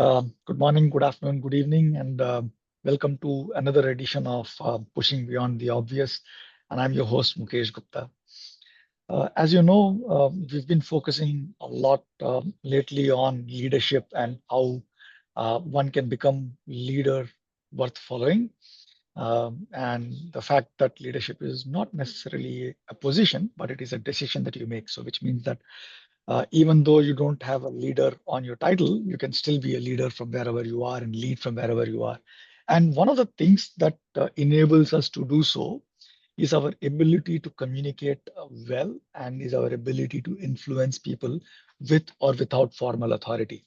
Good morning, good afternoon, good evening, and welcome to another edition of Pushing Beyond the Obvious. And I'm your host, Mukesh Gupta. As you know, we've been focusing a lot lately on leadership and how one can become leader worth following. And the fact that leadership is not necessarily a position, but it is a decision that you make. So, which means that even though you don't have a leader on your title, you can still be a leader from wherever you are and lead from wherever you are. And one of the things that enables us to do so is our ability to communicate well and is our ability to influence people with or without formal authority.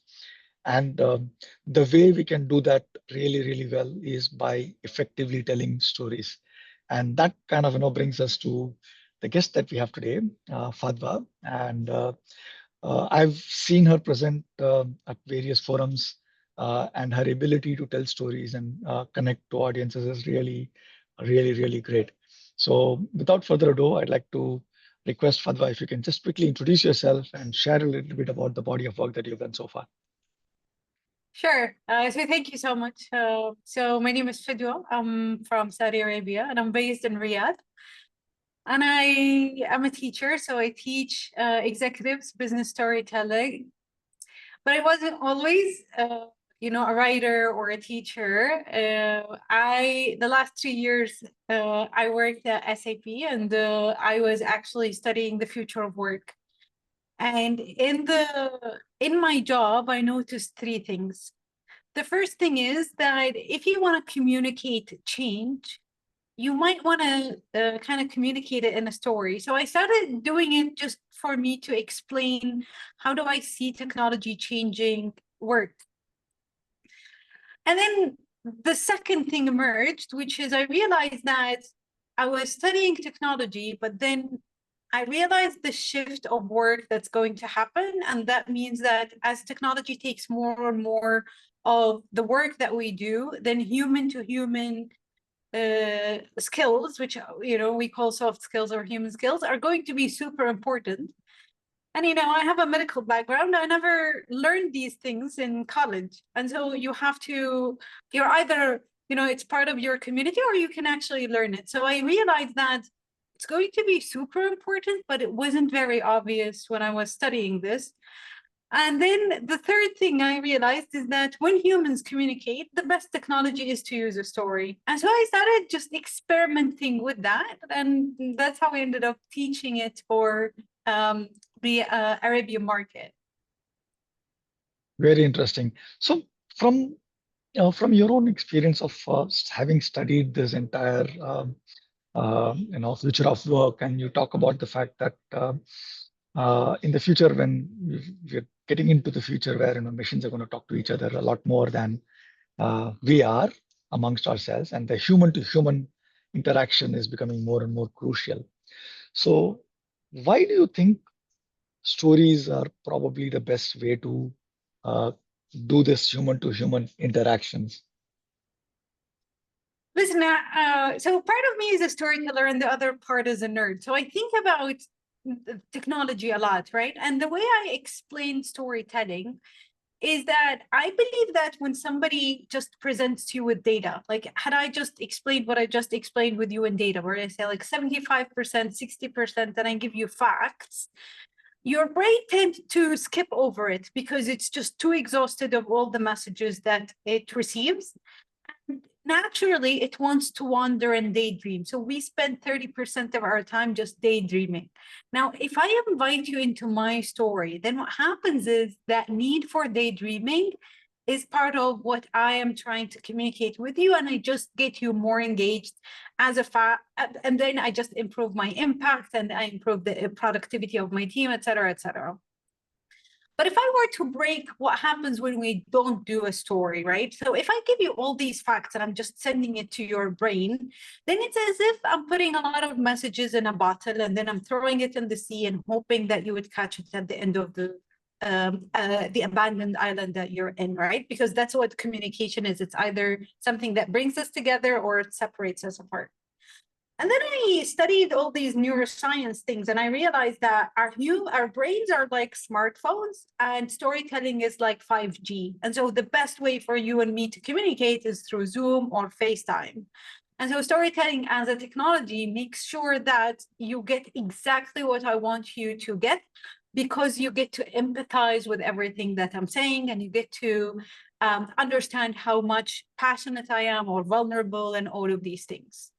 And the way we can do that really, really well is by effectively telling stories. And that kind of brings us to the guest that we have today, Fadwa. And I've seen her present at various forums, and her ability to tell stories and connect to audiences is really, really, really great. So, without further ado, I'd like to request Fadwa if you can just quickly introduce yourself and share a little bit about the body of work that you've done so far. Sure. So thank you so much. So my name is Fadwa. I'm from Saudi Arabia and I'm based in Riyadh. And I am a teacher, so I teach executives business storytelling. But I wasn't always, a writer or a teacher. The last 2 years, I worked at SAP, and I was actually studying the future of work. And in my job, I noticed three things. The first thing is that if you want to communicate change, you might want to kind of communicate it in a story. So I started doing it just for me to explain how do I see technology changing work. And then the second thing emerged, which is I realized that I was studying technology, but then I realized the shift of work that's going to happen. And that means that as technology takes more and more of the work that we do, then human to human skills, which we call soft skills or human skills, are going to be super important. And I have a medical background. I never learned these things in college, and so you're either it's part of your community or you can actually learn it. So I realized that it's going to be super important, but it wasn't very obvious when I was studying this. And then the third thing I realized is that when humans communicate, the best technology is to use a story. And so I started just experimenting with that. And that's how I ended up teaching it for the Arabian market. Very interesting. So, from your own experience of having studied this entire future of work, and you talk about the fact that in the future, when we're getting into the future where machines are going to talk to each other a lot more than we are amongst ourselves, and the human to human interaction is becoming more and more crucial. So why do you think stories are probably the best way to uh, do this human to human interactions? Listen, so part of me is a storyteller and the other part is a nerd. So I think about technology a lot, right? And the way I explain storytelling is that I believe that when somebody just presents you with data, like had I just explained what I just explained with you in data, where I say like 75%, 60%, then I give you facts, your brain tends to skip over it because it's just too exhausted of all the messages that it receives. Naturally, it wants to wander and daydream. So we spend 30% of our time just daydreaming. Now, if I invite you into my story, then what happens is that need for daydreaming is part of what I am trying to communicate with you. And I just get you more engaged and then I just improve my impact and I improve the productivity of my team, et cetera, et cetera. But if I were to break what happens when we don't do a story, right? So if I give you all these facts and I'm just sending it to your brain, then it's as if I'm putting a lot of messages in a bottle and then I'm throwing it in the sea and hoping that you would catch it at the end of the abandoned island that you're in, right? Because that's what communication is. It's either something that brings us together or it separates us apart. And then I studied all these neuroscience things, and I realized that our brains are like smartphones, and storytelling is like 5G. And so the best way for you and me to communicate is through Zoom or FaceTime. And so storytelling as a technology makes sure that you get exactly what I want you to get, because you get to empathize with everything that I'm saying, and you get to understand how much passionate I am or vulnerable and all of these things.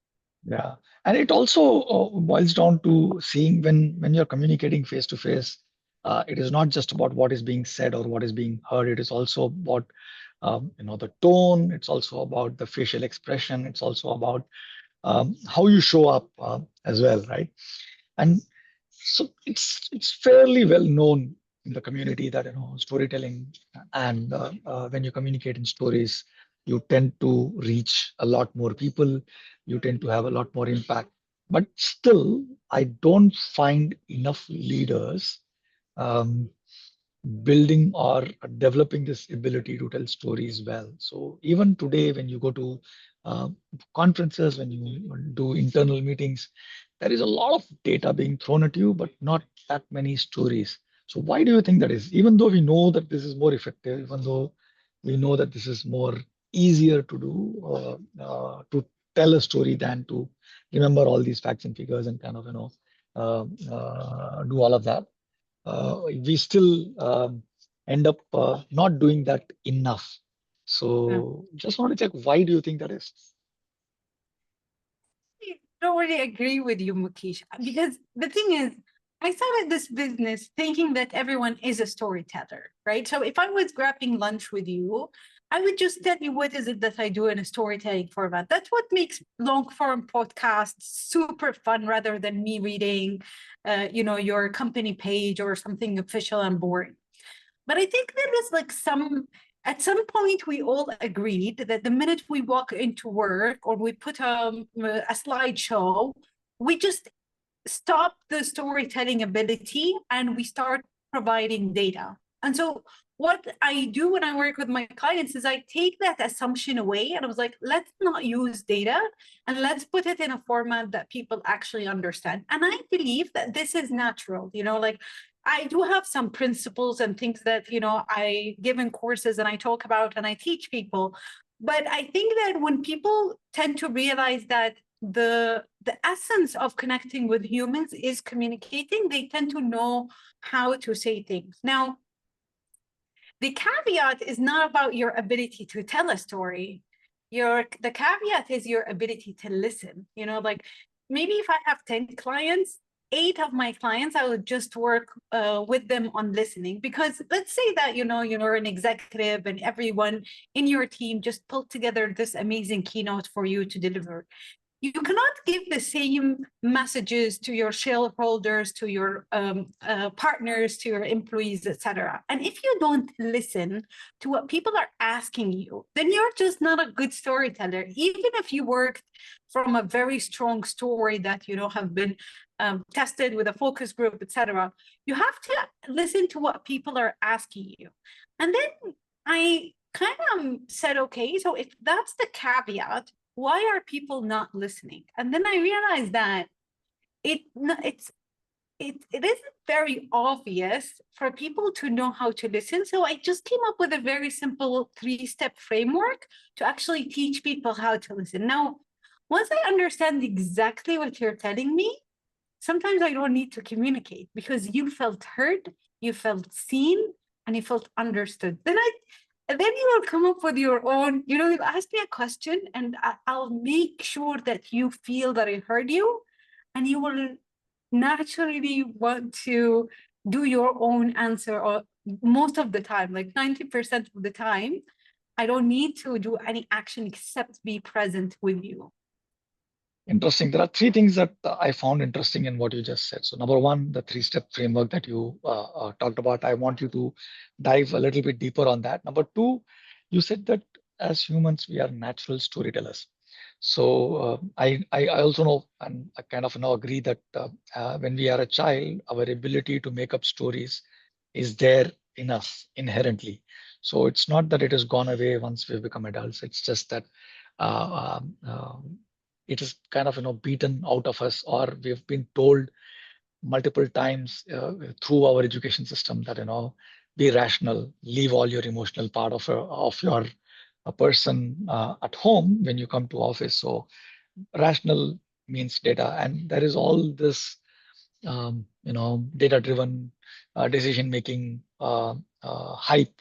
Yeah, and it also boils down to seeing when you're communicating face to face. It is not just about what is being said or what is being heard. It is also about the tone. It's also about the facial expression. It's also about how you show up as well, right? And so it's fairly well known in the community that storytelling and when you communicate in stories, you tend to reach a lot more people. You tend to have a lot more impact. But still, I don't find enough leaders um, building or developing this ability to tell stories well. So even today, when you go to uh, conferences, when you do internal meetings, there is a lot of data being thrown at you, but not that many stories. So why do you think that is? Even though we know that this is more effective, even though we know that this is more easier to do, to tell a story than to remember all these facts and figures and kind of do all of that, we still end up not doing that enough. So just want to check, why do you think that is? I don't really agree with you, Mukesh, because the thing is, I started this business thinking that everyone is a storyteller, right? So if I was grabbing lunch with you, I would just tell you what is it that I do in a storytelling format. That's what makes long form podcasts super fun, rather than me reading, your company page or something official and boring. But I think there is like at some point, we all agreed that the minute we walk into work or we put a slideshow, we just stop the storytelling ability and we start providing data. And so, what I do when I work with my clients is I take that assumption away and I was like, let's not use data and let's put it in a format that people actually understand. And I believe that this is natural, like I do have some principles and things that, I give in courses and I talk about and I teach people. But I think that when people tend to realize that the essence of connecting with humans is communicating, they tend to know how to say things. Now, the caveat is not about your ability to tell a story. The caveat is your ability to listen. Like maybe if I have 10 clients, 8 of my clients, I would just work with them on listening. Because let's say that you're an executive and everyone in your team just pulled together this amazing keynote for you to deliver. You cannot give the same messages to your shareholders, to your partners, to your employees, etc. And if you don't listen to what people are asking you, then you're just not a good storyteller. Even if you worked from a very strong story that have been tested with a focus group, etc., you have to listen to what people are asking you. And then I kind of said, okay, so if that's the caveat, why are people not listening? And then I realized that it isn't very obvious for people to know how to listen. So I just came up with a very simple 3-step framework to actually teach people how to listen. Now, once I understand exactly what you're telling me, sometimes I don't need to communicate because you felt heard, you felt seen, and you felt understood. And then you will come up with your own, you'll ask me a question and I'll make sure that you feel that I heard you, and you will naturally want to do your own answer, or most of the time, like 90% of the time, I don't need to do any action except be present with you. Interesting. There are three things that I found interesting in what you just said. So number one, the three-step framework that you talked about, I want you to dive a little bit deeper on that. Number two, you said that as humans, we are natural storytellers. So I also know, and I kind of agree that when we are a child, our ability to make up stories is there in us inherently. So it's not that it has gone away once we've become adults. It's just that uh, um, it is kind of beaten out of us, or we've been told multiple times through our education system that be rational, leave all your emotional part of your a person at home when you come to office. So rational means data, and there is all this data driven decision making hype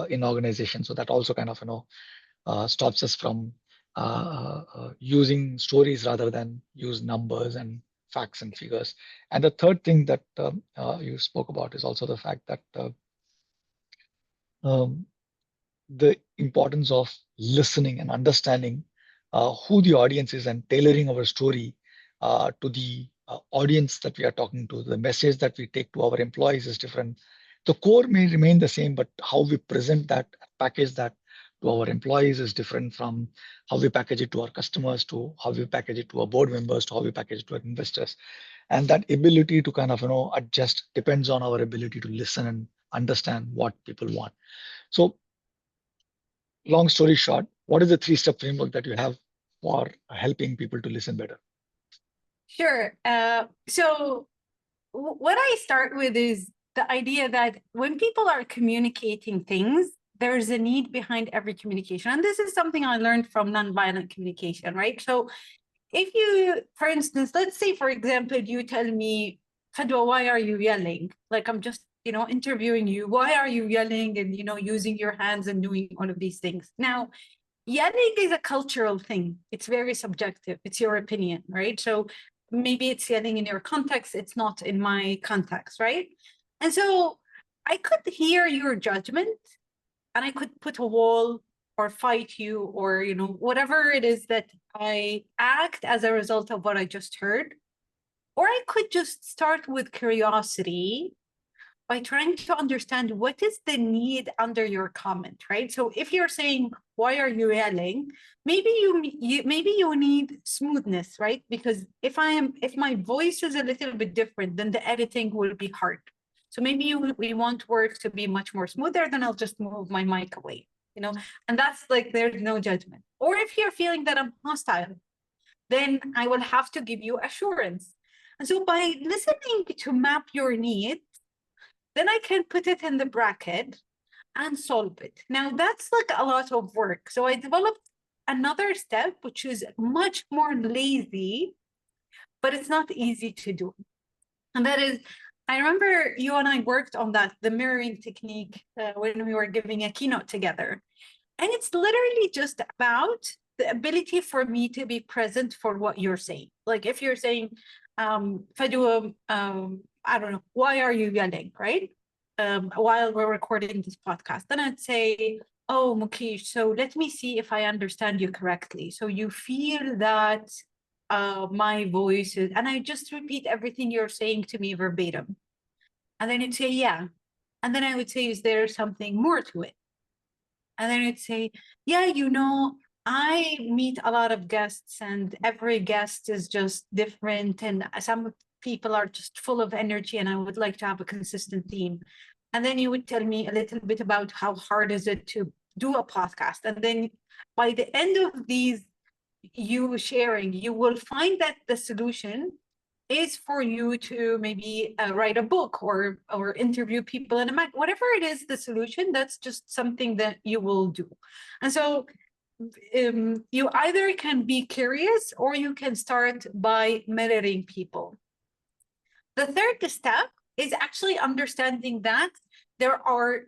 in organization. So that also kind of stops us from using stories rather than use numbers and facts and figures. And the third thing that you spoke about is also the fact that um, the importance of listening and understanding who the audience is and tailoring our story to the audience that we are talking to. The message that we take to our employees is different. The core may remain the same, but how we present that, package that to our employees is different from how we package it to our customers, to how we package it to our board members, to how we package it to our investors. And that ability to kind of adjust depends on our ability to listen and understand what people want. So long story short, what is the three-step framework that you have for helping people to listen better? Sure. So what I start with is the idea that when people are communicating things, there's a need behind every communication. And this is something I learned from nonviolent communication, right? So if you, for instance, let's say, for example, you tell me, Fadwa, why are you yelling? Like, I'm just, interviewing you. Why are you yelling and, using your hands and doing all of these things? Now, yelling is a cultural thing. It's very subjective. It's your opinion, right? So maybe it's yelling in your context. It's not in my context, right? And so I could hear your judgment and I could put a wall or fight you or, whatever it is that I act as a result of what I just heard. Or I could just start with curiosity by trying to understand what is the need under your comment, right? So if you're saying, why are you yelling? Maybe you need smoothness, right? Because if my voice is a little bit different, then the editing will be hard. So maybe we want words to be much more smoother, then I'll just move my mic away, and that's like, there's no judgment. Or if you're feeling that I'm hostile, then I will have to give you assurance. And so by listening to map your needs, then I can put it in the bracket and solve it. Now that's like a lot of work. So I developed another step, which is much more lazy, but it's not easy to do. And that is, I remember you and I worked on that, the mirroring technique, when we were giving a keynote together. And it's literally just about the ability for me to be present for what you're saying. Like if you're saying, Fadwa, I don't know, why are you yelling, right? While we're recording this podcast, then I'd say, oh, Mukesh, so let me see if I understand you correctly. So you feel that my voice is, and I just repeat everything you're saying to me verbatim. And then you'd say, yeah. And then I would say, is there something more to it? And then it'd say, yeah, I meet a lot of guests and every guest is just different. And some people are just full of energy and I would like to have a consistent theme. And then you would tell me a little bit about how hard is it to do a podcast. And then by the end of these, you sharing, you will find that the solution is for you to maybe write a book or interview people in a mag, whatever it is, the solution, that's just something that you will do. And so you either can be curious or you can start by mirroring people. The third step is actually understanding that there are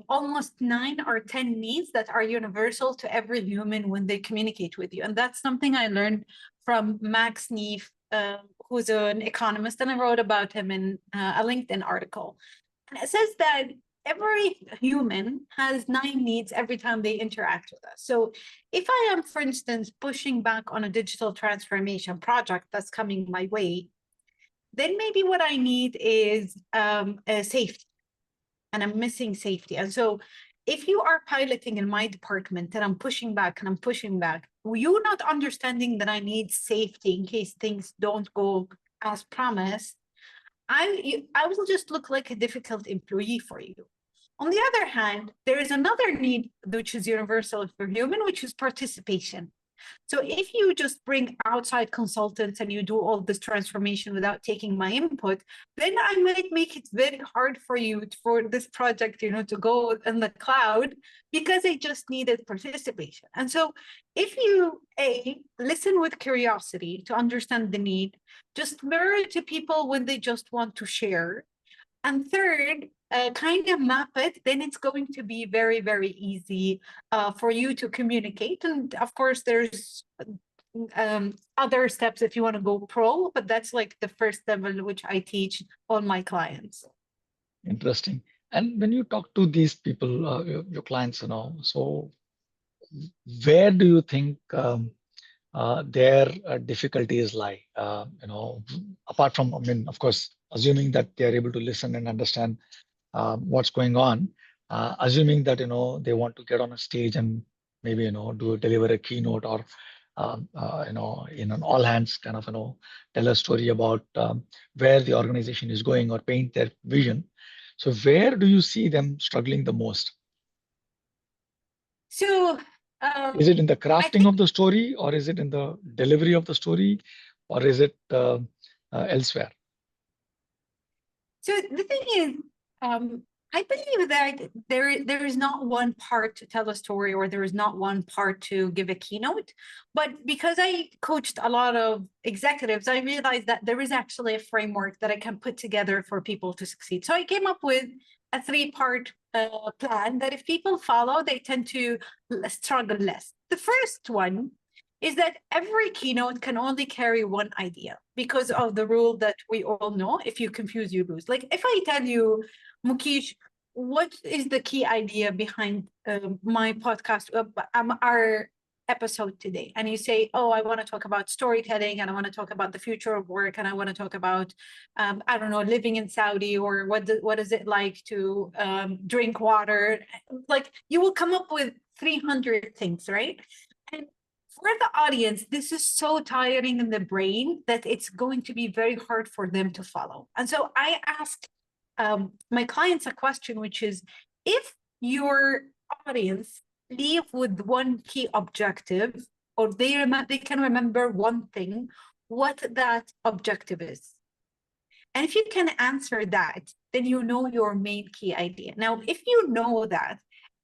almost 9 or 10 needs that are universal to every human when they communicate with you. And that's something I learned from Max Neef, who's an economist, and I wrote about him in a LinkedIn article. And it says that every human has 9 needs every time they interact with us. So if I am, for instance, pushing back on a digital transformation project that's coming my way, then maybe what I need is safety, and I'm missing safety. And so if you are piloting in my department and I'm pushing back, you not understanding that I need safety in case things don't go as promised, I will just look like a difficult employee for you. On the other hand, there is another need which is universal for human, which is participation. So if you just bring outside consultants and you do all this transformation without taking my input, then I might make it very hard for you for this project, to go in the cloud, because I just needed participation. And so if you listen with curiosity to understand the need, just mirror it to people when they just want to share. And third, kind of map it, then it's going to be very, very easy for you to communicate. And of course, there's other steps if you want to go pro, but that's like the first level, which I teach all my clients. Interesting. And when you talk to these people, your clients, so where do you think their difficulties lie? Apart from, I mean, of course, assuming that they are able to listen and understand what's going on, assuming that they want to get on a stage and maybe deliver a keynote, or in an all hands kind of tell a story about where the organization is going or paint their vision. So where do you see them struggling the most? So Is it in the I crafting think of the story, or is it in the delivery of the story, or is it elsewhere? so. The thing is, I believe that there is not one part to tell a story, or there is not one part to give a keynote. But because I coached a lot of executives, I realized that there is actually a framework that I can put together for people to succeed. So I came up with a 3-part plan that if people follow, they tend to struggle less. The first one is that every keynote can only carry one idea, because of the rule that we all know: if you confuse, you lose. Like if I tell you, Mukesh, what is the key idea behind my podcast, our episode today? And you say, oh, I want to talk about storytelling, and I want to talk about the future of work, and I want to talk about, I don't know, living in Saudi, or what is it like to drink water? Like you will come up with 300 things, right? And for the audience, this is so tiring in the brain that it's going to be very hard for them to follow. And so I ask my clients a question, which is, if your audience leave with one key objective, or they can remember one thing, what that objective is. And if you can answer that, then you know your main key idea. Now, if you know that,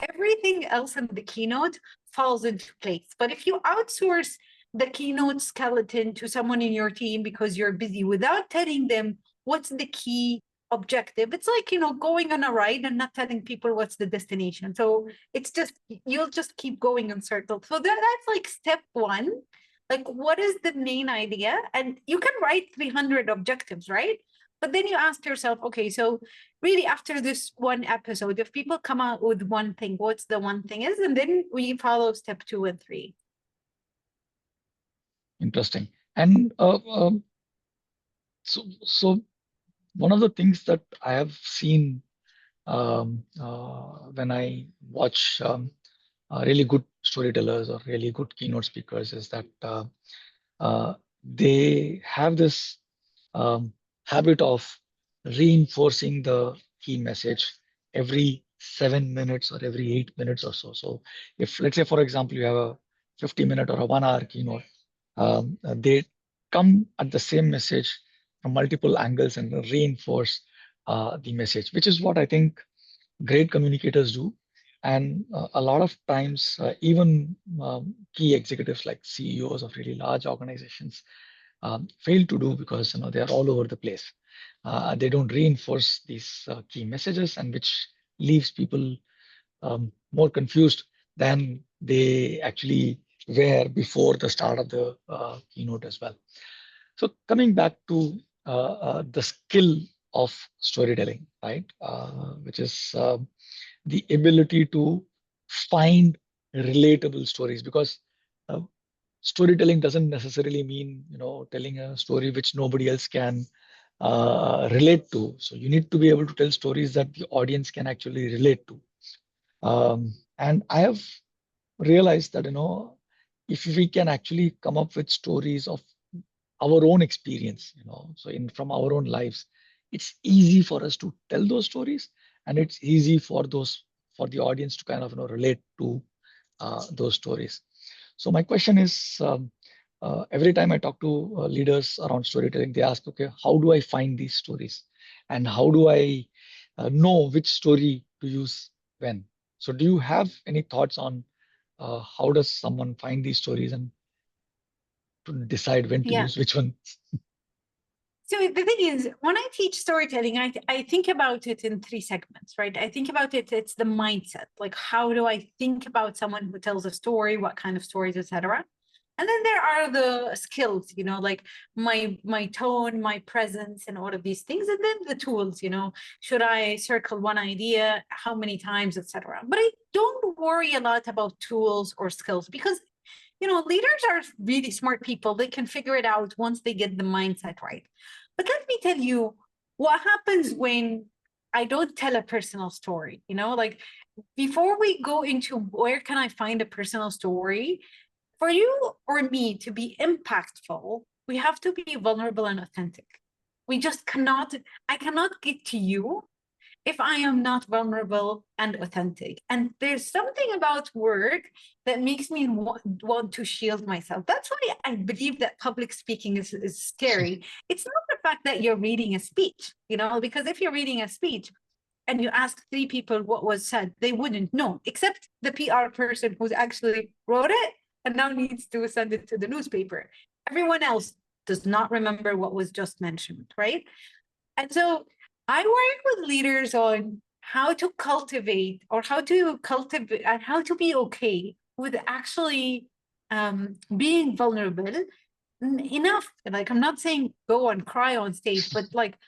everything else in the keynote falls into place. But if you outsource the keynote skeleton to someone in your team because you're busy, without telling them what's the key objective, it's like, going on a ride and not telling people what's the destination. So it's just, you'll just keep going in circles. So that's like step one. Like, what is the main idea? And you can write 300 objectives, right? But then you ask yourself, okay, so really after this one episode, if people come out with one thing, what's the one thing is? And then we follow step 2 and 3. Interesting. And so one of the things that I have seen when I watch really good storytellers or really good keynote speakers is that they have this um, habit of reinforcing the key message every 7 minutes or every 8 minutes or so. So if, let's say, for example, you have a 50-minute or a 1 hour keynote, they come at the same message from multiple angles and reinforce the message, which is what I think great communicators do. And a lot of times, even key executives like CEOs of really large organizations fail to do, because they are all over the place. They don't reinforce these key messages, and which leaves people more confused than they actually were before the start of the keynote as well. So coming back to the skill of storytelling, right, which is the ability to find relatable stories, because uh, storytelling doesn't necessarily mean telling a story which nobody else can relate to. So you need to be able to tell stories that the audience can actually relate to. And I have realized that if we can actually come up with stories of our own experience, so in from our own lives, it's easy for us to tell those stories, and it's easy for the audience to kind of relate to those stories. So my question is, every time I talk to leaders around storytelling, they ask, okay, how do I find these stories? And how do I know which story to use when? So do you have any thoughts on how does someone find these stories and to decide when to Yeah. use which one? So the thing is, when I teach storytelling, I think about it in three segments, right? I think about it, it's the mindset, like how do I think about someone who tells a story, what kind of stories, etc. And then there are the skills, like my tone, my presence, and all of these things. And then the tools, should I circle one idea, how many times, etc. But I don't worry a lot about tools or skills because leaders are really smart people. They can figure it out once they get the mindset right. But let me tell you what happens when I don't tell a personal story, like before we go into where can I find a personal story, for you or me to be impactful, we have to be vulnerable and authentic. We just cannot, I cannot get to you if I am not vulnerable and authentic. And there's something about work that makes me want to shield myself. That's why I believe that public speaking is scary. It's not the fact that you're reading a speech, because if you're reading a speech and you ask three people what was said, they wouldn't know, except the PR person who's actually wrote it and now needs to send it to the newspaper. Everyone else does not remember what was just mentioned, right? And so I work with leaders on how to cultivate and how to be okay with actually being vulnerable enough. Like, I'm not saying go and cry on stage, but like,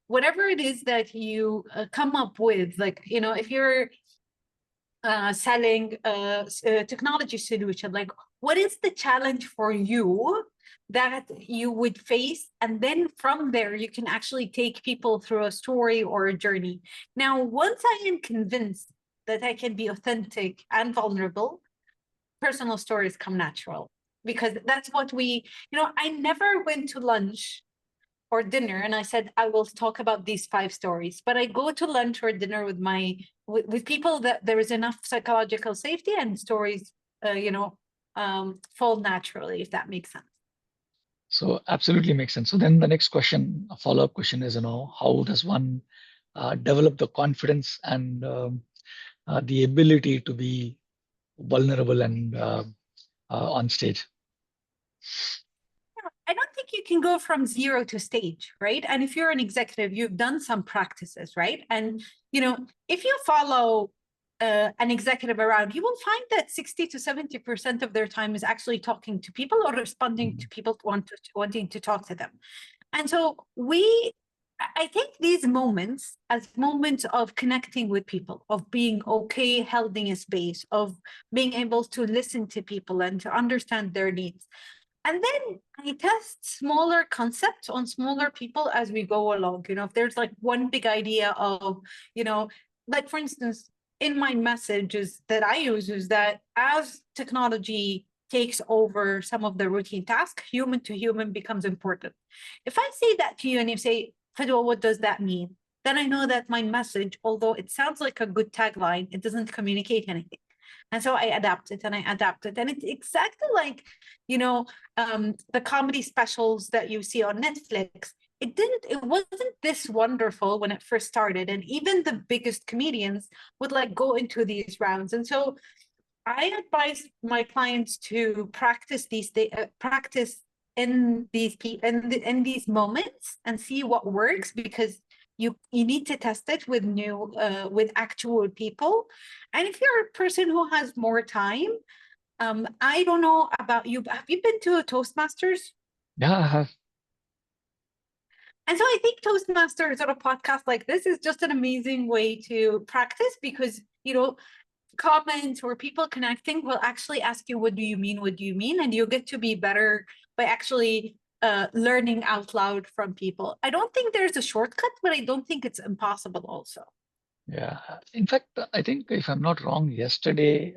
whatever it is that you come up with, like, if you're selling a technology solution, like what is the challenge for you that you would face, and then from there you can actually take people through a story or a journey. Now once I am convinced that I can be authentic and vulnerable, personal stories come natural, because that's what I never went to lunch or dinner and I said I will talk about these five stories, but I go to lunch or dinner with people that there is enough psychological safety, and stories fall naturally, if that makes sense. So absolutely makes sense. So then the next question, a follow-up question is, how does one develop the confidence and the ability to be vulnerable and on stage? I don't think you can go from zero to stage, right? And if you're an executive, you've done some practices, right? And if you follow an executive around, you will find that 60 to 70% of their time is actually talking to people or responding to people wanting to talk to them. And so I think these moments as moments of connecting with people, of being okay, holding a space, of being able to listen to people and to understand their needs. And then I test smaller concepts on smaller people as we go along. If there's like one big idea of, like for instance, in my messages that I use is that as technology takes over some of the routine tasks, human to human becomes important. If I say that to you and you say, Fadwa, what does that mean? Then I know that my message, although it sounds like a good tagline, it doesn't communicate anything. And so I adapt it and I adapt it. And it's exactly like, the comedy specials that you see on Netflix. It wasn't this wonderful when it first started. And even the biggest comedians would like go into these rounds. And so I advise my clients to practice in these moments and see what works, because you need to test it with actual people. And if you're a person who has more time, I don't know about you, but have you been to a Toastmasters? Yeah, I have. And so I think Toastmasters or a podcast like this is just an amazing way to practice, because comments or people connecting will actually ask you, what do you mean, what do you mean, and you'll get to be better by actually learning out loud from people. I don't think there's a shortcut, but I don't think it's impossible also. Yeah. In fact, I think if I'm not wrong, yesterday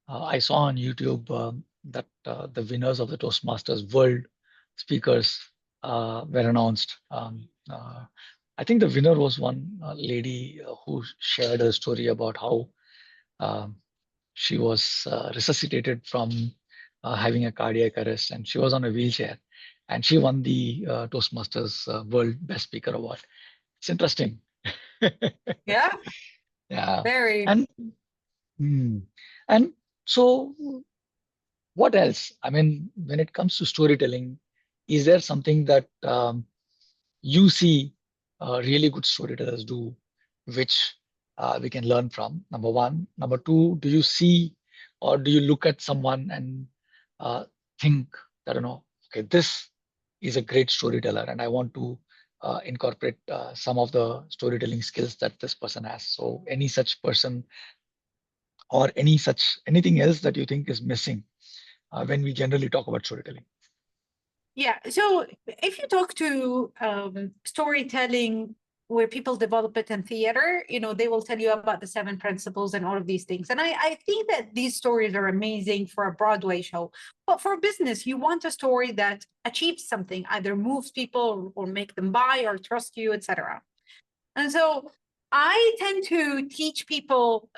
I saw on YouTube that the winners of the Toastmasters World Speakers were announced. I think the winner was one lady who shared a story about how um, She was resuscitated from having a cardiac arrest, and she was on a wheelchair, and she won the Toastmasters World Best Speaker Award. It's interesting. Yeah, Yeah, very. and hmm, and so what else? I mean, when it comes to storytelling, is there something that you see really good storytellers do, which we can learn from? Number one. Number two, do you see or do you look at someone and uh, think that, okay, this is a great storyteller, and I want to incorporate some of the storytelling skills that this person has. So, any such person or anything else that you think is missing when we generally talk about storytelling? Yeah. So if you talk to storytelling where people develop it in theater, they will tell you about the seven principles and all of these things. And I think that these stories are amazing for a Broadway show. But for business, you want a story that achieves something, either moves people or make them buy or trust you, etc. And so I tend to teach people,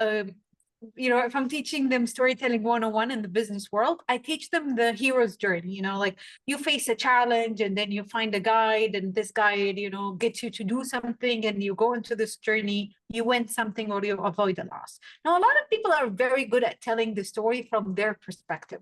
if I'm teaching them storytelling 101 in the business world, I teach them the hero's journey. Like you face a challenge and then you find a guide, and this guide, gets you to do something, and you go into this journey, you win something or you avoid a loss. Now, a lot of people are very good at telling the story from their perspective.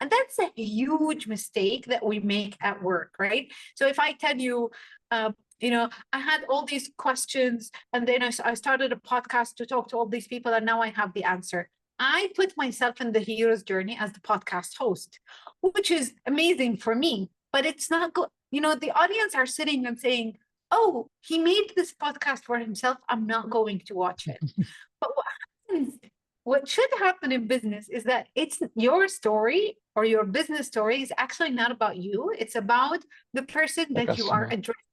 And that's a huge mistake that we make at work, right? So if I tell you, uh, I had all these questions, and then I started a podcast to talk to all these people, and now I have the answer. I put myself in the hero's journey as the podcast host, which is amazing for me, but it's not good. The audience are sitting and saying, oh, he made this podcast for himself. I'm not going to watch it. But what should happen in business is that it's your story, or your business story is actually not about you. It's about the person The that you are customer. addressing.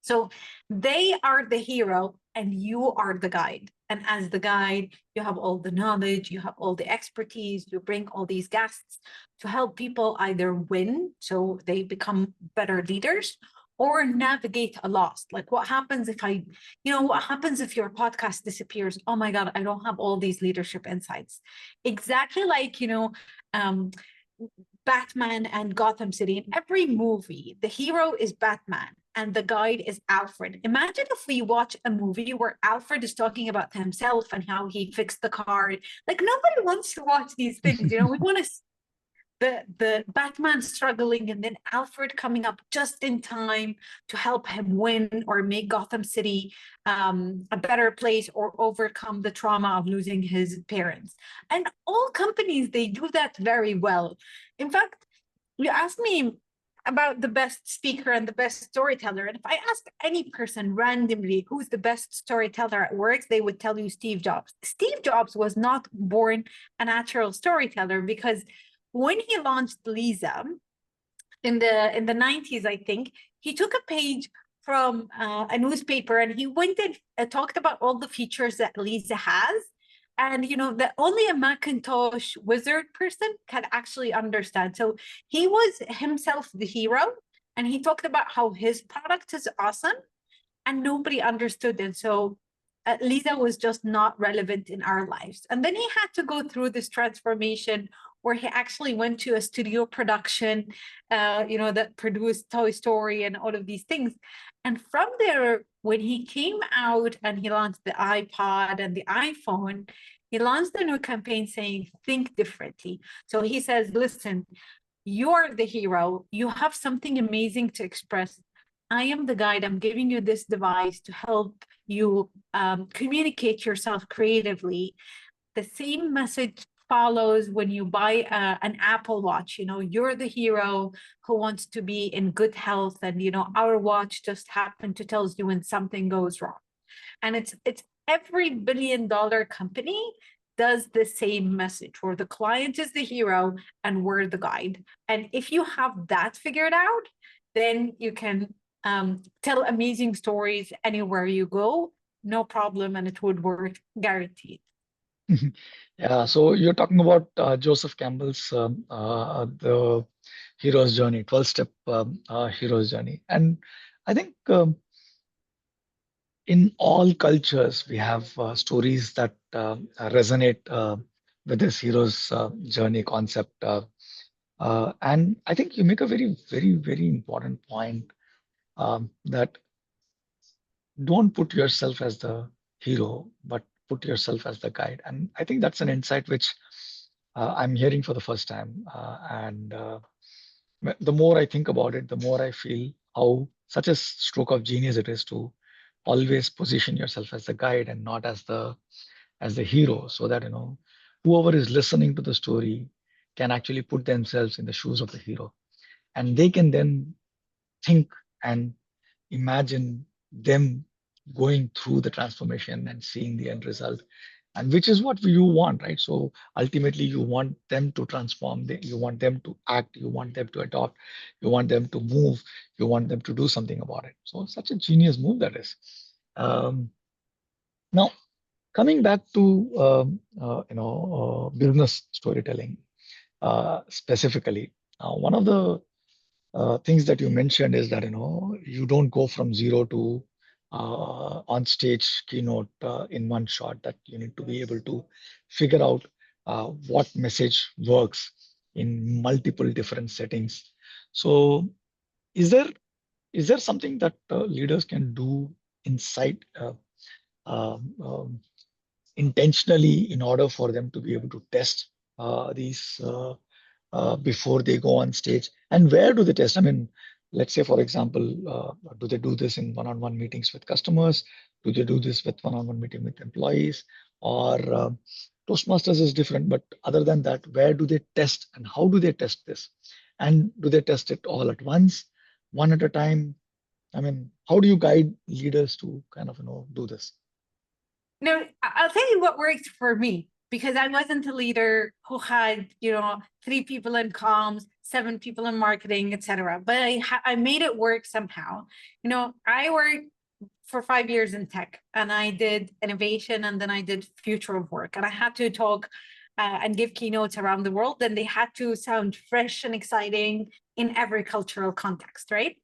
So they are the hero and you are the guide. And as the guide, you have all the knowledge, you have all the expertise, you bring all these guests to help people either win, so they become better leaders, or navigate a loss. Like what happens if your podcast disappears? Oh my God, I don't have all these leadership insights. Exactly like, um, Batman and Gotham City. In every movie, the hero is Batman and the guide is Alfred. Imagine if we watch a movie where Alfred is talking about himself and how he fixed the car. Like nobody wants to watch these things. We want to the Batman struggling and then Alfred coming up just in time to help him win or make Gotham City a better place, or overcome the trauma of losing his parents. And all companies, they do that very well. In fact, you asked me about the best speaker and the best storyteller. And if I ask any person randomly who's the best storyteller at work, they would tell you Steve Jobs. Steve Jobs was not born a natural storyteller, because when he launched Lisa in the 90s, I think, he took a page from a newspaper, and he went and talked about all the features that Lisa has. And that only a Macintosh wizard person can actually understand. So he was himself the hero, and he talked about how his product is awesome, and nobody understood it. So Lisa was just not relevant in our lives. And then he had to go through this transformation where he actually went to a studio production, that produced Toy Story and all of these things. And from there, when he came out and he launched the iPod and the iPhone, he launched a new campaign saying, think differently. So he says, listen, you're the hero. You have something amazing to express. I am the guide. I'm giving you this device to help you communicate yourself creatively. The same message follows when you buy an Apple Watch. You're the hero who wants to be in good health, and our watch just happened to tells you when something goes wrong. And it's every billion-dollar company does the same message, where the client is the hero and we're the guide. And if you have that figured out, then you can tell amazing stories anywhere you go, no problem, and it would work guaranteed. Yeah, so you're talking about Joseph Campbell's the hero's journey, 12-step hero's journey. And I think in all cultures, we have stories that resonate with this hero's journey concept. And I think you make a very, very, very important point, that don't put yourself as the hero, but put yourself as the guide. And I think that's an insight which I'm hearing for the first time. And the more I think about it, the more I feel how such a stroke of genius it is to always position yourself as the guide and not as the hero, so that whoever is listening to the story can actually put themselves in the shoes of the hero, and they can then think and imagine them going through the transformation and seeing the end result, and which is what you want, right? So ultimately you want them to transform, you want them to act, you want them to adopt, you want them to move, you want them to do something about it. So such a genius move that is. Now, coming back to business storytelling, specifically, one of the things that you mentioned is that you don't go from zero to on stage keynote in one shot. That you need to be able to figure out what message works in multiple different settings. So, is there something that leaders can do inside intentionally in order for them to be able to test these before they go on stage? And where do they test? I mean, let's say, for example, do they do this in one-on-one meetings with customers? Do they do this with one-on-one meeting with employees? Or Toastmasters is different, but other than that, where do they test and how do they test this? And do they test it all at once, one at a time? I mean, how do you guide leaders to kind of do this? No, I'll tell you what worked for me, because I wasn't a leader who had, 3 people in comms, 7 people in marketing, etc. But I made it work somehow. I worked for 5 years in tech, and I did innovation, and then I did future of work, and I had to talk and give keynotes around the world, and they had to sound fresh and exciting in every cultural context, right?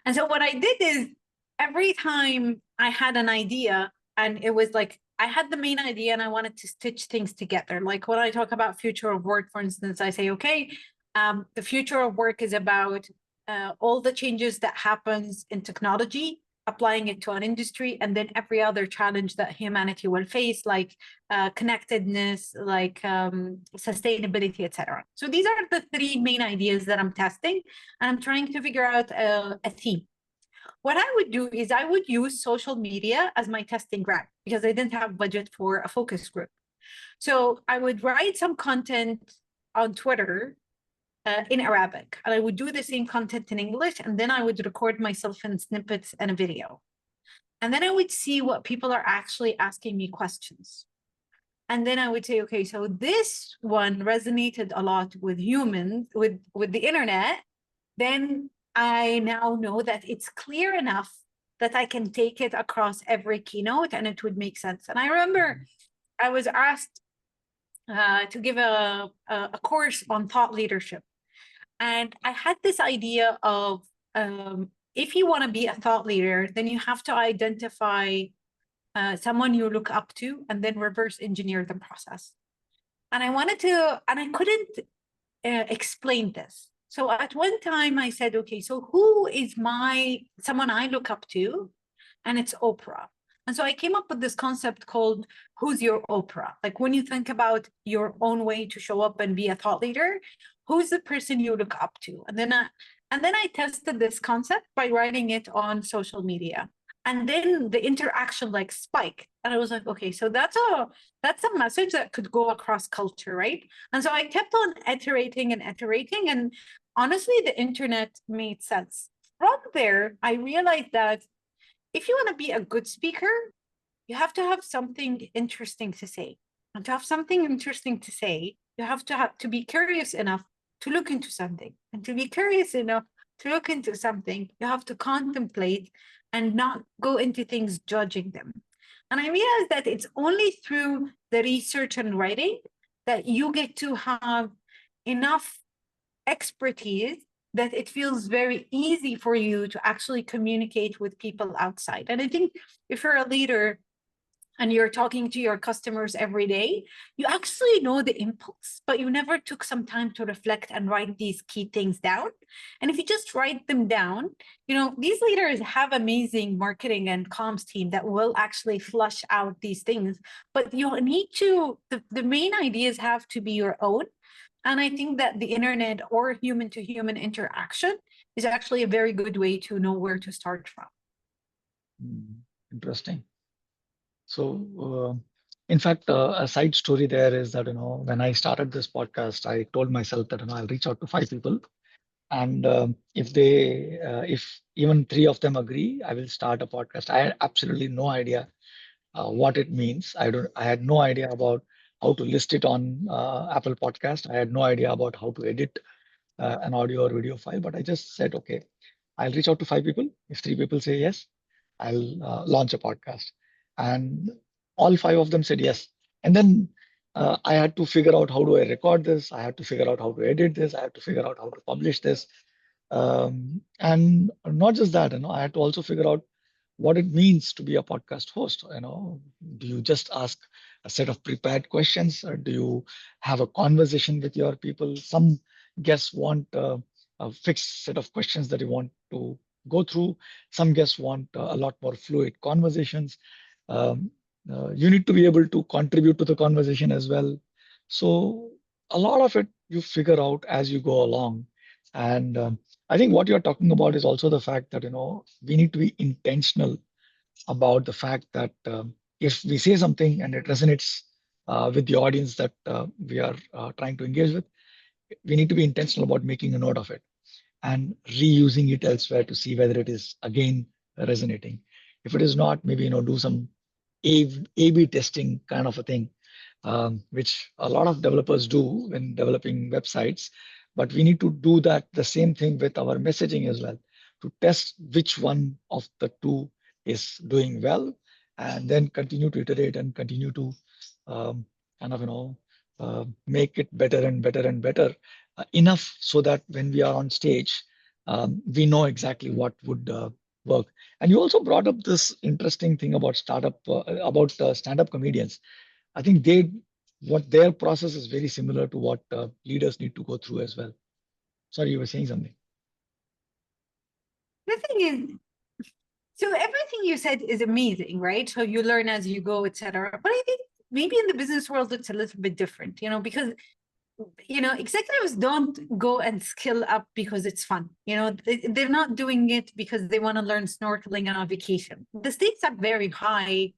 And so what I did is, every time I had an idea, and it was like I had the main idea and I wanted to stitch things together. Like when I talk about future of work, for instance, I say, okay, the future of work is about all the changes that happens in technology, applying it to an industry, and then every other challenge that humanity will face, like connectedness, like sustainability, etc. So these are the 3 main ideas that I'm testing, and I'm trying to figure out a theme. What I would do is I would use social media as my testing ground, because I didn't have budget for a focus group. So I would write some content on Twitter in Arabic, and I would do the same content in English, and then I would record myself in snippets and a video. And then I would see what people are actually asking me questions. And then I would say, okay, so this one resonated a lot with humans, with the internet. Then I now know that it's clear enough that I can take it across every keynote and it would make sense. And I remember I was asked to give a course on thought leadership. And I had this idea of if you want to be a thought leader, then you have to identify someone you look up to and then reverse engineer the process. And I couldn't explain this. So at one time I said, okay, so who is someone I look up to? And it's Oprah. And so I came up with this concept called who's your Oprah? Like when you think about your own way to show up and be a thought leader, who's the person you look up to? And then I tested this concept by writing it on social media. And then the interaction like spiked. And I was like, okay, so that's a message that could go across culture, right? And so I kept on iterating. And honestly, the internet made sense. From there, I realized that if you want to be a good speaker, you have to have something interesting to say. And to have something interesting to say, you have to be curious enough to look into something. And to be curious enough to look into something, you have to contemplate and not go into things judging them. And I realized that it's only through the research and writing that you get to have enough expertise that it feels very easy for you to actually communicate with people outside. And I think if you're a leader, and you're talking to your customers every day, you actually know the impulse, but you never took some time to reflect and write these key things down. And if you just write them down, these leaders have amazing marketing and comms team that will actually flush out these things. But you need to, the main ideas have to be your own. And I think that the internet or human to human interaction is actually a very good way to know where to start from. Interesting. So, in fact, a side story there is that, when I started this podcast, I told myself that, I'll reach out to 5 people. And if even 3 of them agree, I will start a podcast. I had absolutely no idea what it means. I had no idea about how to list it on Apple Podcast. I had no idea about how to edit an audio or video file, but I just said, okay, I'll reach out to 5 people. If 3 people say yes, I'll launch a podcast. And all 5 of them said yes. And then I had to figure out how do I record this. I had to figure out how to edit this. I had to figure out how to publish this. And not just that, I had to also figure out what it means to be a podcast host. Do you just ask a set of prepared questions, or do you have a conversation with your people? Some guests want a fixed set of questions that you want to go through. Some guests want a lot more fluid conversations. You need to be able to contribute to the conversation as well. So a lot of it you figure out as you go along. And I think what you're talking about is also the fact that we need to be intentional about the fact that if we say something and it resonates with the audience that we are trying to engage with, we need to be intentional about making a note of it and reusing it elsewhere to see whether it is again resonating. If it is not, maybe do some A/B testing kind of a thing, which a lot of developers do when developing websites. But we need to do that the same thing with our messaging as well, to test which one of the two is doing well, and then continue to iterate and continue to kind of make it better and better and better, enough so that when we are on stage, we know exactly what would work. And you also brought up this interesting thing about stand-up comedians. I think what their process is very similar to what leaders need to go through as well. Sorry, you were saying something. The thing is, so everything you said is amazing, right? So you learn as you go, etc. But I think maybe in the business world it's a little bit different, because executives don't go and skill up because it's fun. They're not doing it because they want to learn snorkeling on a vacation. The stakes are very high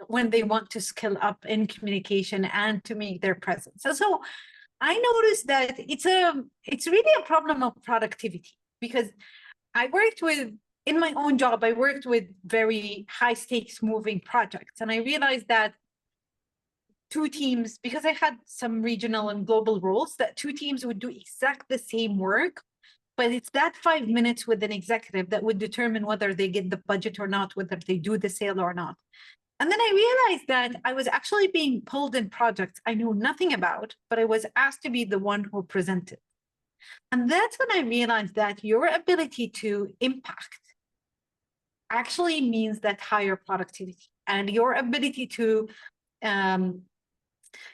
when they want to skill up in communication and to make their presence. So I noticed that it's really a problem of productivity, because in my own job, I worked with very high stakes moving projects. And I realized that two teams, because I had some regional and global roles, that two teams would do exactly the same work, but it's that 5 minutes with an executive that would determine whether they get the budget or not, whether they do the sale or not. And then I realized that I was actually being pulled in projects I knew nothing about, but I was asked to be the one who presented. And that's when I realized that your ability to impact actually means that higher productivity, and your ability to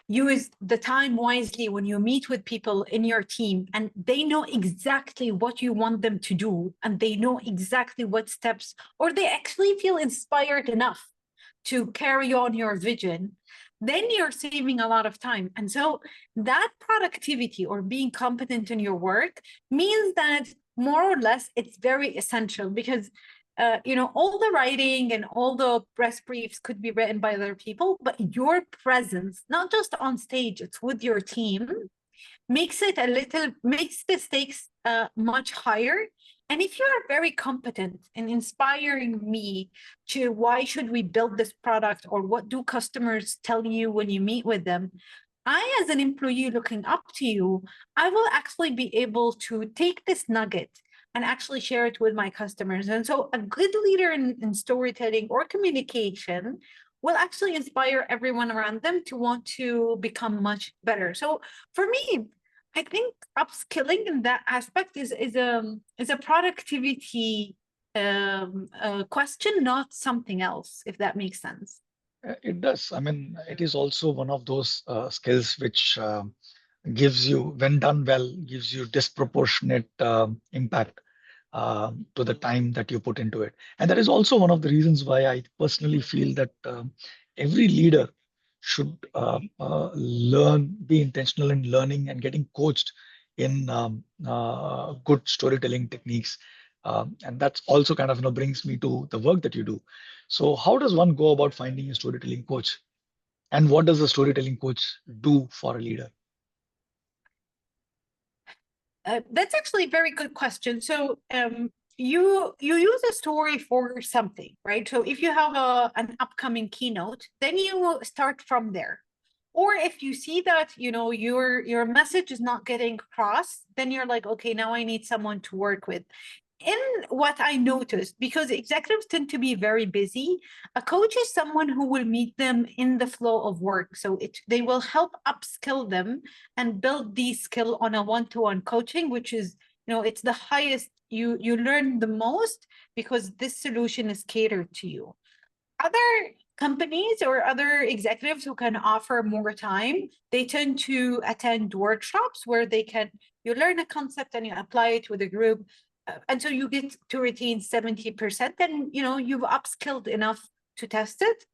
use the time wisely when you meet with people in your team and they know exactly what you want them to do, and they know exactly what steps, or they actually feel inspired enough to carry on your vision, then you're saving a lot of time. And so that productivity or being competent in your work means that more or less it's very essential, because all the writing and all the press briefs could be written by other people, but your presence, not just on stage, it's with your team, makes the stakes much higher. And if you are very competent in inspiring me to why should we build this product, or what do customers tell you when you meet with them, I, as an employee looking up to you, I will actually be able to take this nugget and actually share it with my customers. And so a good leader in storytelling or communication will actually inspire everyone around them to want to become much better. So for me, I think upskilling in that aspect is a productivity question, not something else, if that makes sense. It does. I mean, it is also one of those skills which gives you, when done well, gives you disproportionate impact to the time that you put into it. And that is also one of the reasons why I personally feel that every leader should be intentional in learning and getting coached in good storytelling techniques. And that's also kind of brings me to the work that you do. So, how does one go about finding a storytelling coach, and what does a storytelling coach do for a leader? That's actually a very good question. So you use a story for something, right? So if you have an upcoming keynote, then you start from there. Or if you see that your message is not getting across, then you're like, okay, now I need someone to work with. In what I noticed, because executives tend to be very busy, a coach is someone who will meet them in the flow of work. So they will help upskill them and build these skill on a one-to-one coaching, which is, it's the highest, you learn the most because this solution is catered to you. Other companies or other executives who can offer more time, they tend to attend workshops where you learn a concept and you apply it with a group. And so you get to retain 70%, then you've upskilled enough to test it.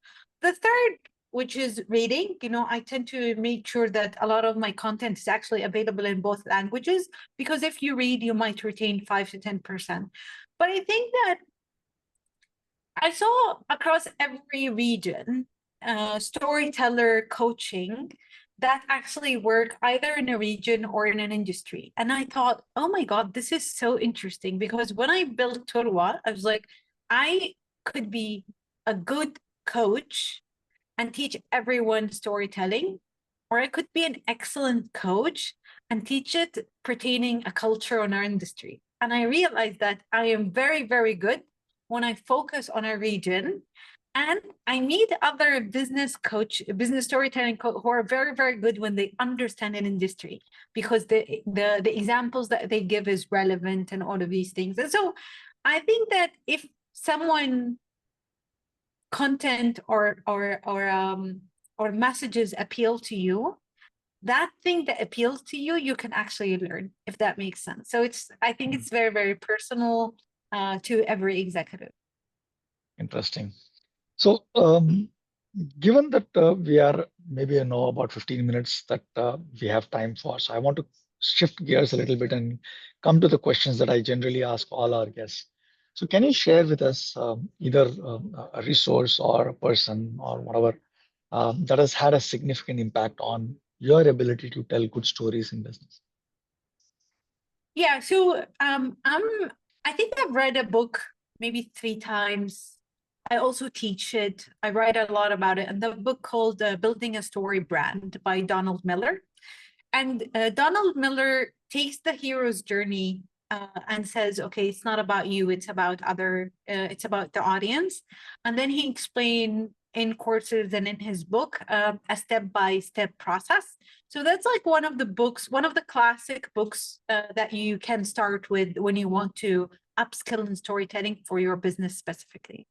The third, which is reading, I tend to make sure that a lot of my content is actually available in both languages, because if you read, you might retain 5 to 10%. But I think that I saw across every region storyteller coaching that actually work either in a region or in an industry. And I thought, oh my God, this is so interesting, because when I built Turwa, I was like, I could be a good coach and teach everyone storytelling, or I could be an excellent coach and teach it pertaining a culture on our industry. And I realized that I am very, very good when I focus on a region. And I meet other business storytelling who are very, very good when they understand an industry, because the examples that they give is relevant and all of these things. And so I think that if someone content or messages appeal to you, that thing that appeals to you, you can actually learn, if that makes sense. So I think it's very, very personal to every executive. Interesting. So, given that we are maybe about 15 minutes that we have time for, so I want to shift gears a little bit and come to the questions that I generally ask all our guests. So, can you share with us either a resource or a person or whatever that has had a significant impact on your ability to tell good stories in business? Yeah, so I think I've read a book maybe 3 times. I also teach it. I write a lot about it. And the book called Building a Story Brand by Donald Miller. And Donald Miller takes the hero's journey and says, okay, it's not about you, it's about it's about the audience. And then he explained in courses and in his book a step-by-step process. So that's like one of the classic books that you can start with when you want to upskill in storytelling for your business specifically.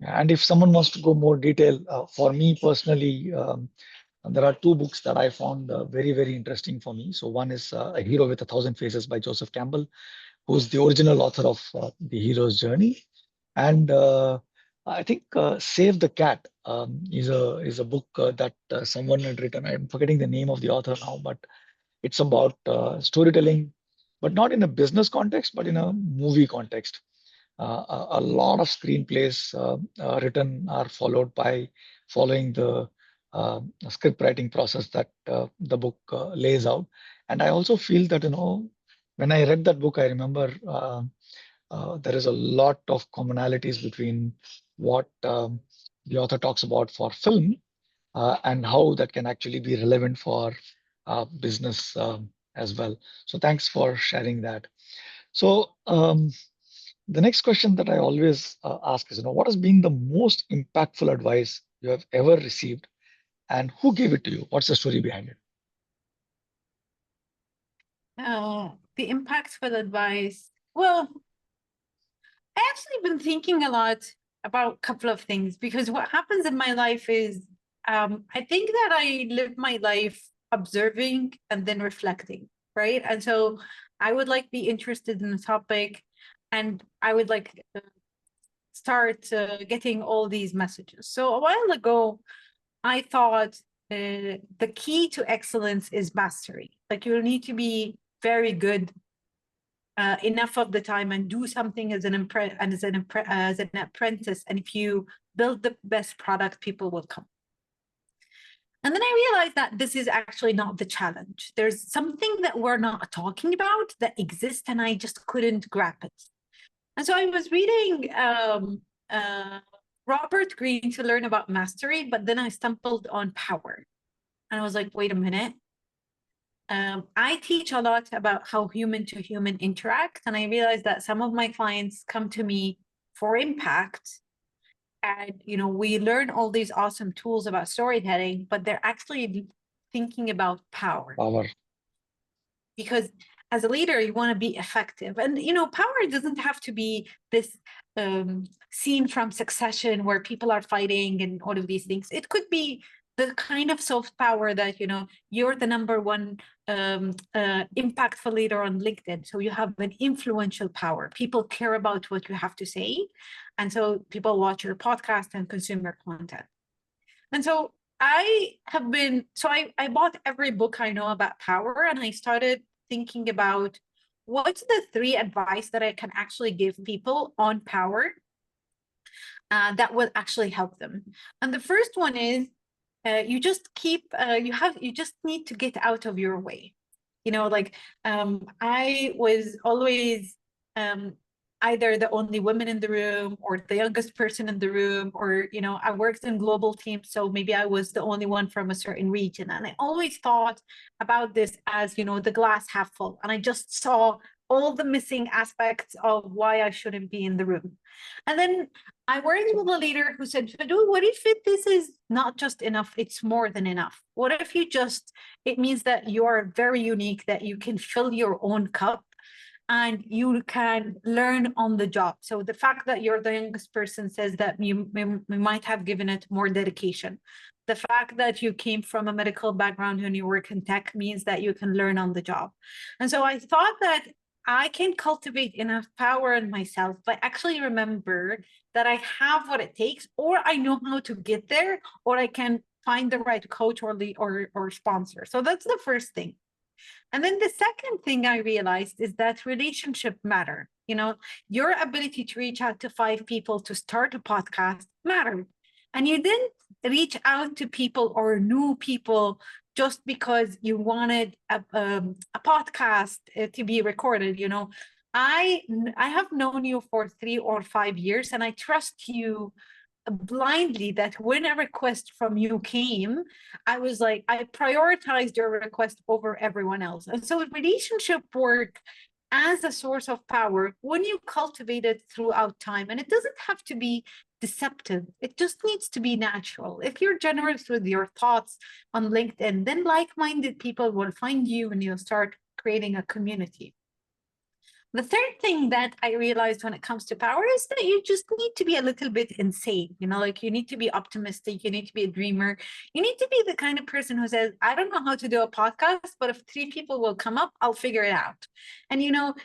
And if someone wants to go more detail, for me personally, there are two books that I found very, very interesting for me. So one is A Hero with a Thousand Faces by Joseph Campbell, who's the original author of The Hero's Journey. And I think Save the Cat is a book that someone had written. I'm forgetting the name of the author now, but it's about storytelling, but not in a business context, but in a movie context. A lot of screenplays written are following the script writing process that the book lays out. And I also feel that when I read that book, I remember there is a lot of commonalities between what the author talks about for film and how that can actually be relevant for business as well. So thanks for sharing that. So the next question that I always ask is, what has been the most impactful advice you have ever received, and who gave it to you? What's the story behind it? The impactful advice. Well, I actually been thinking a lot. about a couple of things, because what happens in my life is I think that I live my life observing and then reflecting, right? And so I would like be interested in a topic, and I would like start getting all these messages. So a while ago, I thought the key to excellence is mastery. Like you need to be very good enough of the time and do something as as an apprentice. And if you build the best product, people will come. And then I realized that this is actually not the challenge. There's something that we're not talking about that exists, and I just couldn't grab it. And so I was reading Robert Greene to learn about mastery, but then I stumbled on power. And I was like, wait a minute. I teach a lot about how human to human interact. And I realized that some of my clients come to me for impact. And, you know, we learn all these awesome tools about storytelling, but they're actually thinking about power. Power. Because as a leader, you want to be effective. And, you know, power doesn't have to be this scene from Succession where people are fighting and all of these things. It could be the kind of soft power that, you know, you're the number one impactful leader on LinkedIn. So you have an influential power. People care about what you have to say. And so people watch your podcast and consume your content. And so I bought every book I know about power, and I started thinking about what's the 3 advice that I can actually give people on power that will actually help them. And the first one is you just need to get out of your way. You know, like I was always either the only woman in the room or the youngest person in the room, or, you know, I worked in global teams, so maybe I was the only one from a certain region. And I always thought about this as, you know, the glass half full. And I just saw all the missing aspects of why I shouldn't be in the room. And then I worked with a leader who said, Fadwa, what if this is not just enough, it's more than enough? What if it means that you are very unique, that you can fill your own cup and you can learn on the job. So the fact that you're the youngest person says that you might have given it more dedication. The fact that you came from a medical background and you work in tech means that you can learn on the job. And so I thought that I can cultivate enough power in myself, but actually remember that I have what it takes, or I know how to get there, or I can find the right coach or sponsor. So that's the first thing. And then the second thing I realized is that relationships matter. You know, your ability to reach out to 5 people to start a podcast mattered. And you didn't reach out to people or new people just because you wanted a podcast to be recorded. You know, I have known you for 3 or 5 years, and I trust you blindly that when a request from you came, I was like, I prioritized your request over everyone else. And so relationship work as a source of power, when you cultivate it throughout time, and it doesn't have to be deceptive, it just needs to be natural. If you're generous with your thoughts on LinkedIn, then like-minded people will find you and you'll start creating a community. The third thing that I realized when it comes to power is that you just need to be a little bit insane. You know, like you need to be optimistic. You need to be a dreamer. You need to be the kind of person who says, I don't know how to do a podcast, but if 3 people will come up, I'll figure it out. And, you know,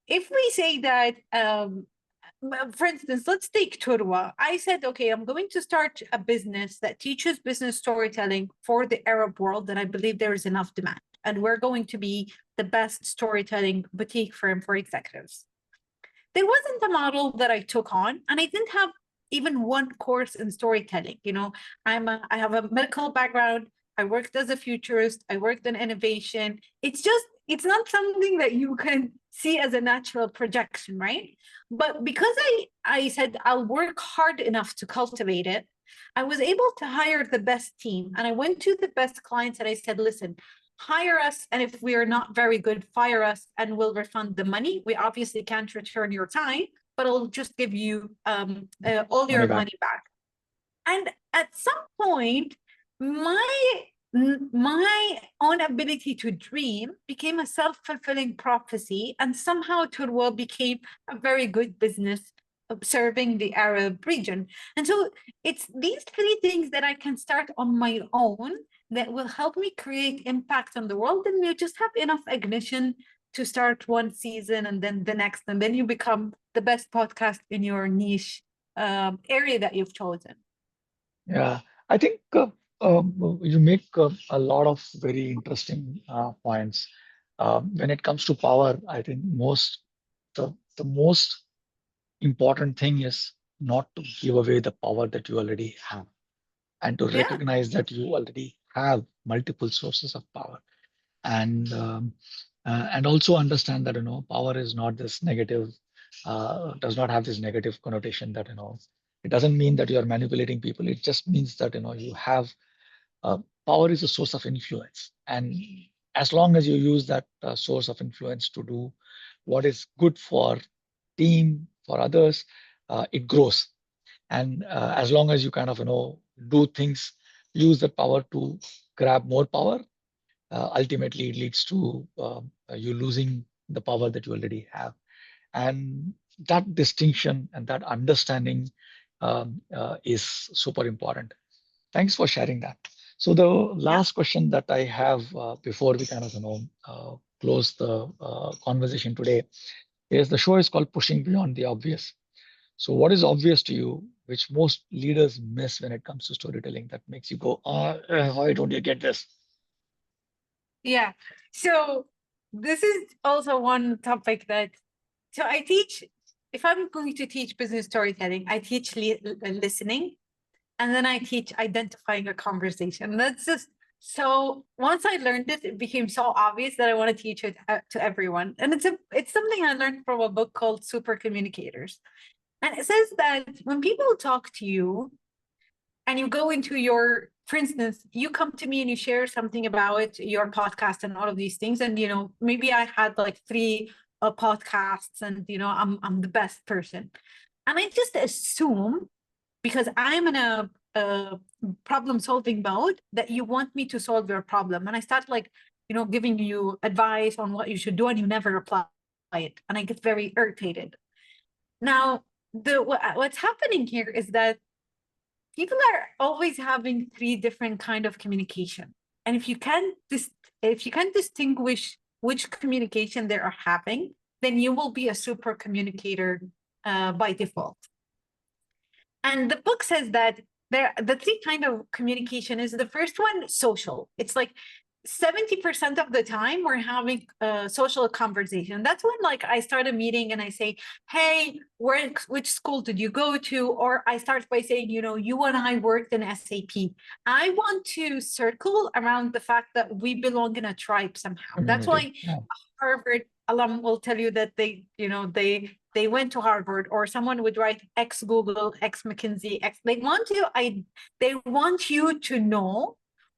if we say that, for instance, let's take Turwa. I said, okay, I'm going to start a business that teaches business storytelling for the Arab world, and I believe there is enough demand. And we're going to be the best storytelling boutique firm for executives. There wasn't a model that I took on, and I didn't have even one course in storytelling. You know, I have a medical background. I worked as a futurist. I worked in innovation. It's not something that you can see as a natural projection, right? But because I said I'll work hard enough to cultivate it, I was able to hire the best team. And I went to the best clients and I said, listen, hire us, and if we are not very good, fire us and we'll refund the money. We obviously can't return your time, but I'll just give you all your money back. And at some point, my own ability to dream became a self-fulfilling prophecy, and somehow Turwa became a very good business observing the Arab region. And so it's these three things that I can start on my own that will help me create impact on the world. And you just have enough ignition to start one season and then the next, and then you become the best podcast in your niche area that you've chosen. Yeah, I think you make a lot of very interesting points. When it comes to power, I think the most important thing is not to give away the power that you already have, and to Yeah. recognize that you already have multiple sources of power, and and also understand that power is not this negative, does not have this negative connotation that it doesn't mean that you are manipulating people. It just means that you have uh, power is a source of influence, and as long as you use that source of influence to do what is good for team, for others, it grows. And as long as you kind of do things, use that power to grab more power, ultimately it leads to you losing the power that you already have. And that distinction and that understanding is super important. Thanks for sharing that. So the Yeah. last question that I have before we kind of close the conversation today is, the show is called Pushing Beyond the Obvious. So what is obvious to you, which most leaders miss when it comes to storytelling, that makes you go, why don't you get this? Yeah. So this is also one topic that, so I teach, if I'm going to teach business storytelling, I teach listening, and then I teach identifying a conversation. That's just, so once I learned it, it became so obvious that I want to teach it to everyone. And it's something I learned from a book called Super Communicators. And it says that when people talk to you, and you go into your, for instance, you come to me and you share something about your podcast and all of these things, and maybe I had like three podcasts, and I'm the best person, and I just assume, because I'm in a problem solving mode, that you want me to solve your problem, and I start like giving you advice on what you should do, and you never apply it, and I get very irritated. Now, what's happening here is that people are always having three different kind of communication, and if you can't distinguish which communication they are having, then you will be a super communicator by default. And the book says that the three kind of communication is, the first one, social. It's like 70% of the time we're having a social conversation. That's when like I start a meeting and I say, hey, which school did you go to? Or I start by saying, you and I worked in SAP. I want to circle around the fact that we belong in a tribe somehow. That's Community. why Yeah. Harvard alum will tell you that they went to Harvard, or someone would write ex Google, ex McKinsey, ex. They want you to know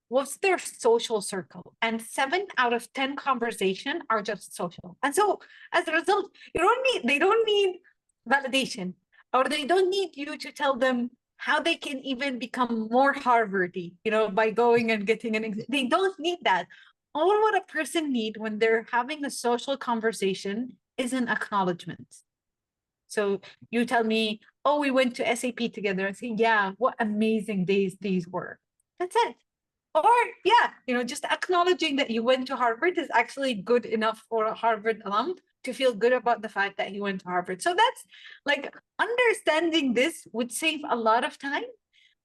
what's their social circle, and 7 out of 10 conversation are just social. And so as a result, they don't need validation, or they don't need you to tell them how they can even become more Harvardy, by going and getting they don't need that. All what a person need when they're having a social conversation is an acknowledgement. So you tell me, oh, we went to SAP together. I say, yeah, what amazing days these were. That's it. Or yeah, just acknowledging that you went to Harvard is actually good enough for a Harvard alum to feel good about the fact that he went to Harvard. So that's like, understanding this would save a lot of time.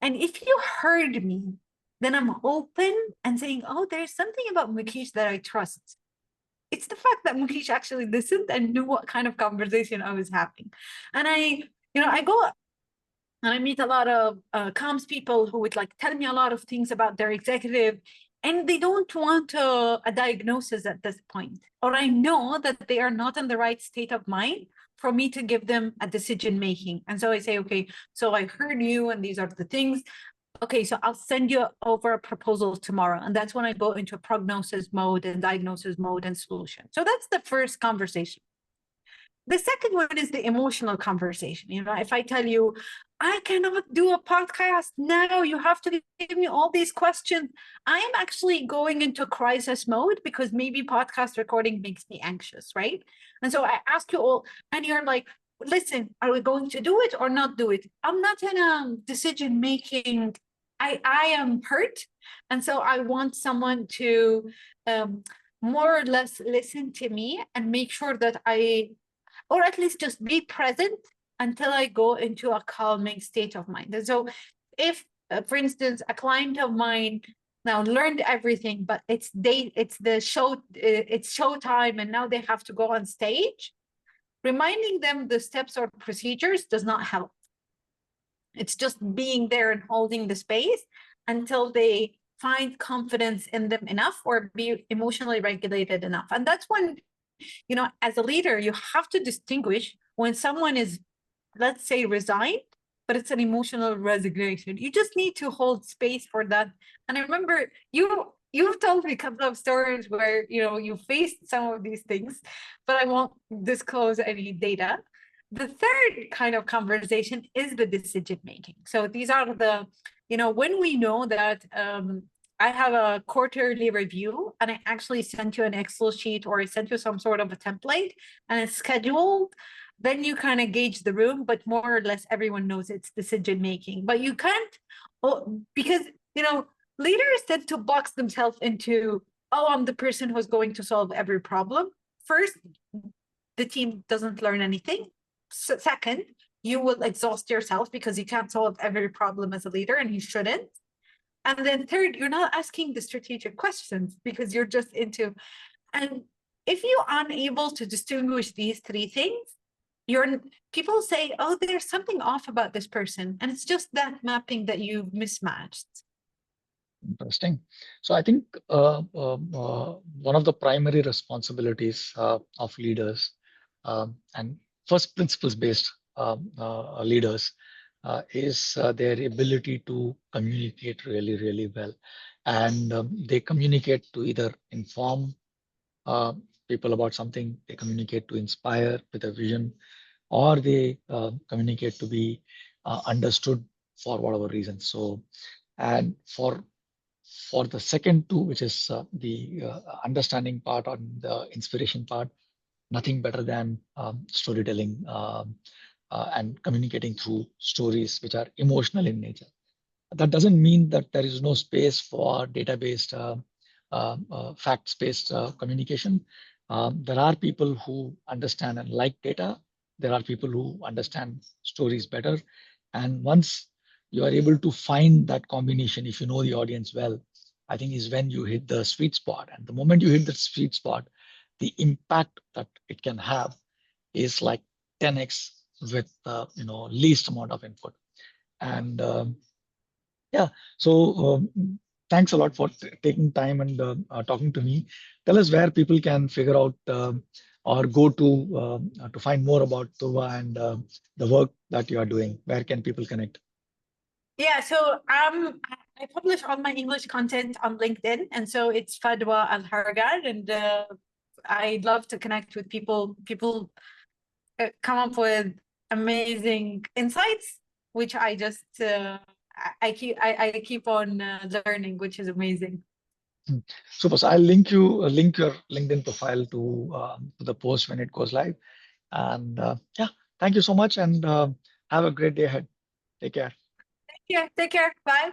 And if you heard me, then I'm open and saying, oh, there's something about Mukesh that I trust. It's the fact that Mukesh actually listened and knew what kind of conversation I was having. And I go and I meet a lot of comms people who would like tell me a lot of things about their executive, and they don't want a diagnosis at this point. Or I know that they are not in the right state of mind for me to give them a decision making. And so I say, okay, so I heard you, and these are the things. Okay, so I'll send you over a proposal tomorrow. And that's when I go into prognosis mode and diagnosis mode and solution. So that's the first conversation. The second one is the emotional conversation. If I tell you, I cannot do a podcast now, you have to give me all these questions, I am actually going into crisis mode, because maybe podcast recording makes me anxious, right? And so I ask you all, and you're like, listen, are we going to do it or not do it? I'm not in a decision making. I am hurt, and so I want someone to um, more or less listen to me and make sure that or at least just be present until I go into a calming state of mind. And so, if, for instance, a client of mine now learned everything, but it's the show, it's show time, and now they have to go on stage, reminding them the steps or procedures does not help. It's just being there and holding the space until they find confidence in them enough or be emotionally regulated enough. And that's when, as a leader, you have to distinguish when someone is, let's say, resigned, but it's an emotional resignation. You just need to hold space for that. And I remember you've told me a couple of stories where you faced some of these things, but I won't disclose any data. The third kind of conversation is the decision making. So these are when we know that I have a quarterly review and I actually sent you an Excel sheet or I sent you some sort of a template and it's scheduled, then you kind of gauge the room, but more or less everyone knows it's decision making. But you can't, because, leaders tend to box themselves into, oh, I'm the person who's going to solve every problem. First, the team doesn't learn anything. Second, you will exhaust yourself because you can't solve every problem as a leader and you shouldn't. And then third, you're not asking the strategic questions because you're just into, and if you're unable to distinguish these three things, people say, oh, there's something off about this person. And it's just that mapping that you've mismatched. Interesting. So I think one of the primary responsibilities of leaders and first principles based leaders is their ability to communicate really, really well. And they communicate to either inform uh, people about something, they communicate to inspire with a vision, or they communicate to be understood for whatever reason. So, and for the second two, which is the understanding part and the inspiration part, nothing better than storytelling and communicating through stories which are emotional in nature. That doesn't mean that there is no space for data-based, facts-based communication. There are people who understand and like data. There are people who understand stories better. And once you are able to find that combination, if you know the audience well, I think is when you hit the sweet spot. And the moment you hit the sweet spot, the impact that it can have is like 10x with least amount of input. And yeah. So thanks a lot for taking time and talking to me. Tell us where people can figure out or go to find more about Tova and the work that you are doing. Where can people connect? Yeah, so I publish all my English content on LinkedIn, and so it's Fadwa Alhargan, and I love to connect with people. People come up with amazing insights, which I just I keep on learning, which is amazing. Super. So I'll link your LinkedIn profile to the post when it goes live. And yeah, thank you so much, and have a great day ahead. Take care. Yeah, take care. Bye.